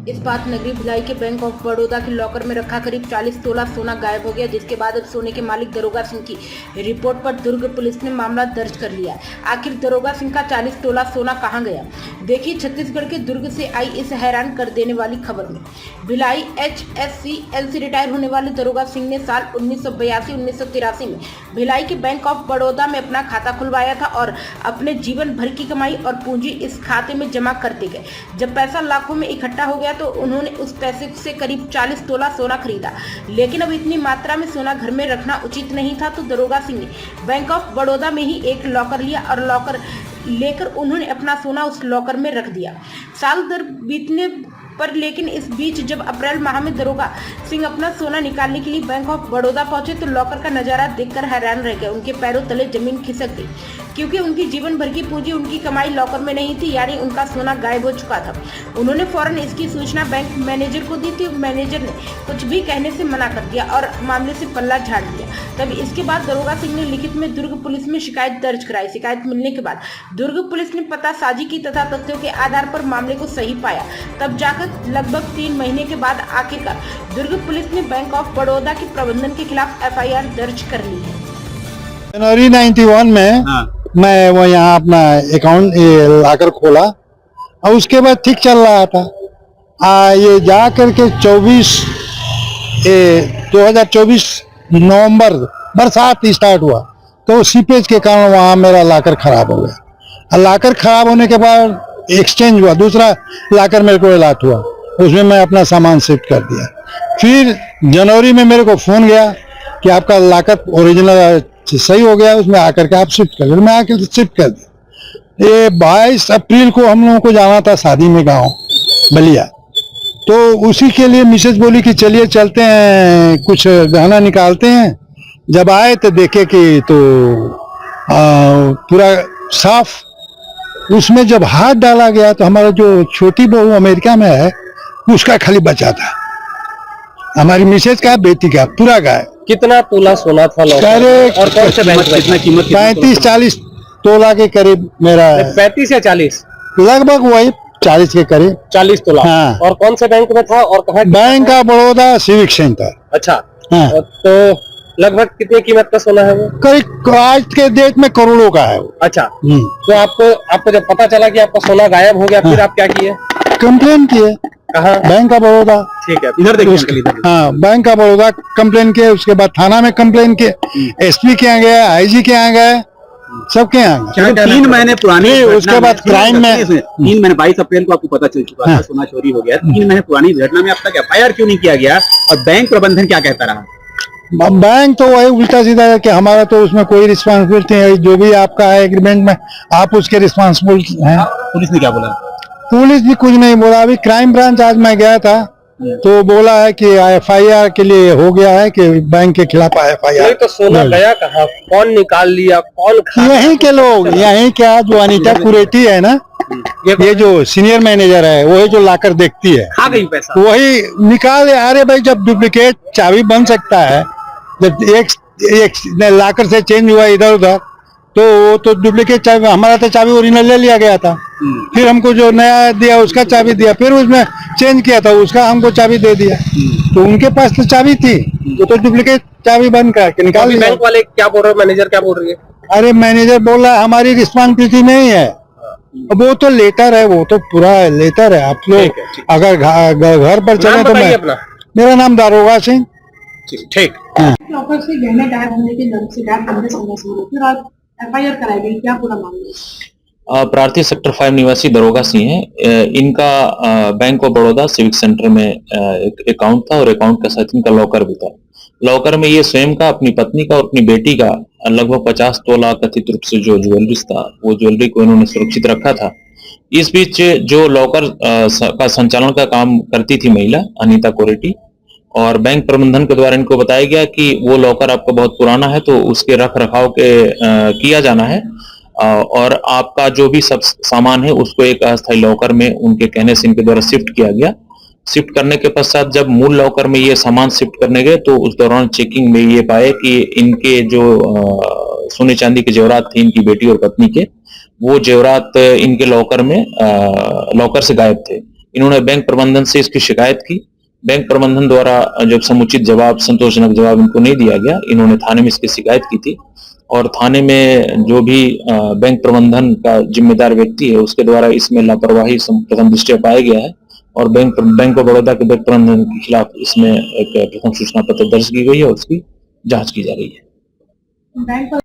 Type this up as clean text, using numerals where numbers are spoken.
इस्पात नगरी भिलाई के बैंक ऑफ बड़ौदा के लॉकर में रखा करीब 40 तोला सोना गायब हो गया, जिसके बाद अब सोने के मालिक दरोगा सिंह की रिपोर्ट पर दुर्ग पुलिस ने मामला दर्ज कर लिया। आखिर दरोगा सिंह का 40 तोला सोना कहां गया? देखिए छत्तीसगढ़ के दुर्ग से आई इस हैरान कर देने वाली खबर में। भिलाई HSCL से रिटायर होने वाले दरोगा सिंह ने साल 1982-1983 में भिलाई के बैंक ऑफ बड़ौदा में अपना खाता खुलवाया था और अपने जीवन भर की कमाई और पूंजी इस खाते में जमा करते गए। जब पैसा लाखों में इकट्ठा हो गया तो उन्होंने उस पैसे से करीब 40 तोला सोना खरीदा, लेकिन अब इतनी मात्रा में सोना घर में रखना उचित नहीं था, तो दरोगा सिंह ने बैंक ऑफ बड़ौदा में ही एक लॉकर लिया और लॉकर लेकर उन्होंने अपना सोना उस लॉकर में रख दिया। साल दर बीतने पर लेकिन इस बीच जब अप्रैल माह में दरोगा सिंह अपना सोना निकालने के लिए बैंक ऑफ बड़ौदा पहुंचे तो लॉकर का नजारा देखकर हैरान रह गए। उनके पैरों तले जमीन खिसक गई, क्योंकि उनकी जीवन भर की पूंजी, उनकी कमाई लॉकर में नहीं थी, यानी उनका सोना गायब हो चुका था। उन्होंने फौरन इसकी सूचना बैंक मैनेजर को दी थी। मैनेजर ने कुछ भी कहने से मना कर दिया और मामले से पल्ला झाड़ दिया। तब इसके बाद दरोगा सिंह ने लिखित में दुर्ग पुलिस में शिकायत दर्ज कराई। शिकायत मिलने के बाद दुर्ग पुलिस ने पतासाजी की तथा तथ्यों के आधार पर मामले को सही पाया। तब जाकर लगभग 3 महीने के बाद आखिरकार दुर्ग पुलिस ने बैंक ऑफ बड़ौदा के प्रबंधन के खिलाफ FIR दर्ज कर ली है। जनवरी 91 में मैं वो यहाँ अपना अकाउंट लाकर खोला और उसके बाद ठीक चल रहा था। ये जा करके 2024 नवंबर बरसात स्टार्ट हुआ तो सीपेज के कारण वहाँ मेरा लाकर खराब हो गया। और लाकर खराब होने के बाद एक्सचेंज हुआ, दूसरा लाकर मेरे को अलॉट हुआ, उसमें मैं अपना सामान शिफ्ट कर दिया। फिर जनवरी में मेरे को फोन गया कि आपका लाकर ओरिजिनल सही हो गया, उसमें आकर के आप शिफ्ट कर लो। मैं आकर शिफ्ट कर दिया। ये 22 अप्रैल को हम लोगों को जाना था शादी में गांव बलिया, तो उसी के लिए मिसेज बोली कि चलिए चलते हैं, कुछ गहना निकालते हैं। जब आए तो देखे कि तो पूरा साफ, उसमें जब हाथ डाला गया तो हमारा जो छोटी बहू अमेरिका में है उसका खाली बचा था, हमारी मिसेज का बेटी का पूरा गायब। कितना तोला सोना था और कौन से बैंक में? कितना कीमत? 35-40 तोला के करीब मेरा। 35 या 40? लगभग वही 40 के करीब। 40 तोला। हाँ। और कौन से बैंक में था और कहाँ? Bank of Baroda civic centre. अच्छा। हाँ। तो लगभग कितनी कीमत का सोना है वो? करीब आज के डेट में करोड़ों का है वो। अच्छा। तो आपको जब पता चला कि आपका सोना गायब हो गया, फिर आप क्या किए? कंप्लेन किए। कहाँ? Bank of Baroda. ठीक है, इधर देखिए। हाँ, बैंक ऑफ बड़ौदा कंप्लेन किए, उसके बाद थाना में कंप्लेन किए, SP के यहाँ गए, IG के यहाँ गए, सबके यहाँ गए। 3 महीने पुरानी, उसके बाद क्राइम में 3 महीने 22 अप्रैल को आपको पता चल चुका था सोना चोरी हो गया। 3 महीने पुरानी घटना में अब तक FIR क्यों नहीं किया गया और बैंक प्रबंधन क्या कहता रहा? बैंक तो वही उल्टा सीधा है कि हमारा तो उसमें कोई रिस्पॉन्सिबिलिटी है, जो भी आपका है एग्रीमेंट में आप उसके रिस्पॉन्सिबल हैं। पुलिस ने क्या बोला? पुलिस भी कुछ नहीं बोला। अभी क्राइम ब्रांच आज मैं गया था तो बोला है कि FIR के लिए हो गया है कि बैंक के खिलाफ FIR। तो सोना गया कहाँ? कौन निकाल लिया? कौन खा? यहीं के लोग, यहीं क्या जो अनीता कुरेटी है ना, ये जो सीनियर मैनेजर है, वही जो लाकर देखती है, खा गई पैसा, वही निकाल। अरे भाई, जब डुप्लीकेट चाबी बन सकता है, जब एक लाकर से चेंज हुआ इधर उधर, तो वो तो डुप्लीकेट चाबी, हमारा तो चाबी ओरिजिनल ले लिया गया था। फिर हमको जो नया दिया उसका चाबी दिया, फिर उसमें चेंज किया था उसका हमको चाबी दे दिया। तो उनके पास तो चाबी थी, तो डुप्लीकेट चाबी बंद करके निकाल दिया। बैंक वाले क्या बोल रहे हैं? मैनेजर क्या बोल रही है? अरे मैनेजर बोल रहा है हमारी रिस्पॉन्सिबिलिटी नहीं है। वो तो लेटर है, वो तो पूरा लेटर है। आप लोग अगर घर पर चले तो मैं, मेरा नाम दरोगा सिंह। ठीक। लॉकर से गहने गायब होने के नाम से गायब करने से फिर आप FIR कराई गई, क्या पूरा मामला? प्रार्थी सेक्टर 5 निवासी दरोगा सिंह है। इनका bank of Baroda civic centre में एक अकाउंट था और अकाउंट के साथ इनका लॉकर भी था। लॉकर में ये स्वयं का, अपनी पत्नी का और अपनी बेटी का लगभग 50 तोला कथित रूप से जो ज्वेलरीज था, वो ज्वेलरी को इन्होंने सुरक्षित रखा था। इस बीच जो लॉकर का संचालन का काम करती थी महिला अनीता कोरेटी, और बैंक प्रबंधन के द्वारा इनको बताया गया कि वो लॉकर आपका बहुत पुराना है, तो उसके रख रखाव के किया जाना है और आपका जो भी सब सामान है उसको एक अस्थायी लॉकर में उनके कहने से इनके द्वारा शिफ्ट किया गया। शिफ्ट करने के पश्चात जब मूल लॉकर में ये सामान शिफ्ट करने गए तो उस दौरान चेकिंग में ये पाए कि इनके जो सोने चांदी के जेवरात थे इनकी बेटी और पत्नी के, वो जेवरात इनके लॉकर में लॉकर से गायब थे। इन्होंने बैंक प्रबंधन से इसकी शिकायत की। बैंक प्रबंधन द्वारा जब समुचित जवाब, संतोषजनक जवाब इनको नहीं दिया गया, इन्होंने थाने में इसकी शिकायत की थी और थाने में जो भी बैंक प्रबंधन का जिम्मेदार व्यक्ति है उसके द्वारा इसमें लापरवाही प्रथम दृष्टया पाया गया है और बैंक ऑफ बड़ौदा के बैंक प्रबंधन के खिलाफ इसमें एक प्रथम सूचना पत्र दर्ज की गई है और उसकी जांच की जा रही है।